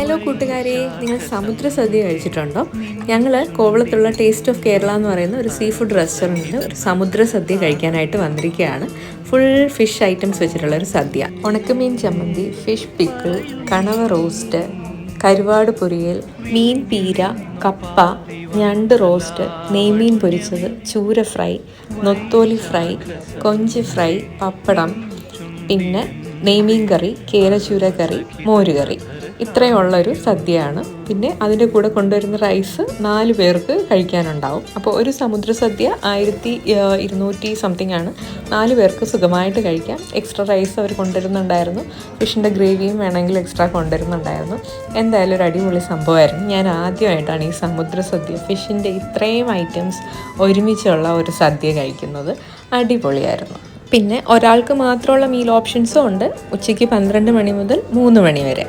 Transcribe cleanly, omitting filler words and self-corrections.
Hello കൂട്ടുകാരെ, നിങ്ങൾ സമുദ്ര സദ്യ കഴിച്ചിട്ടുണ്ടോ? ഞങ്ങൾ കോവളത്തുള്ള ടേസ്റ്റ് ഓഫ് കേരള എന്ന് പറയുന്ന ഒരു സീ ഫുഡ് റെസ്റ്റോറൻറ്റിൽ ഒരു സമുദ്ര സദ്യ കഴിക്കാനായിട്ട് വന്നിരിക്കുകയാണ്. ഫുൾ ഫിഷ് ഐറ്റംസ് വെച്ചിട്ടുള്ള ഒരു സദ്യ. ഉണക്കമീൻ ചമ്മന്തി, ഫിഷ് പിക്കിൾ, കണവ റോസ്റ്റ്, കരുവാട് പൊരിയൽ, മീൻ പീര, കപ്പ, ഞണ്ട് റോസ്റ്റ്, നെയ്മീൻ പൊരിച്ചത്, ചൂര ഫ്രൈ, നൊത്തോലി ഫ്രൈ, കൊഞ്ച് ഫ്രൈ, പപ്പടം, പിന്നെ നെയ്മീൻ കറി, കേരച്ചൂര കറി, മോരുകറി. ഇത്രയുള്ളൊരു സദ്യയാണ്. പിന്നെ അതിൻ്റെ കൂടെ കൊണ്ടുവരുന്ന റൈസ് 4 പേർക്ക് കഴിക്കാനുണ്ടാവും. അപ്പോൾ ഒരു സമുദ്ര സദ്യ 1200 സംതിങ് ആണ്. 4 പേർക്ക് സുഖമായിട്ട് കഴിക്കാം. എക്സ്ട്രാ റൈസ് അവർ കൊണ്ടുവരുന്നുണ്ടായിരുന്നു. ഫിഷിൻ്റെ ഗ്രേവിയും വേണമെങ്കിൽ എക്സ്ട്രാ കൊണ്ടുവരുന്നുണ്ടായിരുന്നു. എന്തായാലും ഒരു അടിപൊളി സംഭവമായിരുന്നു. ഞാൻ ആദ്യമായിട്ടാണ് ഈ സമുദ്ര സദ്യ, ഫിഷിൻ്റെ ഇത്രയും ഐറ്റംസ് ഒരുമിച്ചുള്ള ഒരു സദ്യ കഴിക്കുന്നത്. അടിപൊളിയായിരുന്നു. പിന്നെ ഒരാൾക്ക് മാത്രമുള്ള മീൽ ഓപ്ഷൻസും ഉണ്ട്. ഉച്ചയ്ക്ക് 12 മണി മുതൽ 3 മണി വരെ.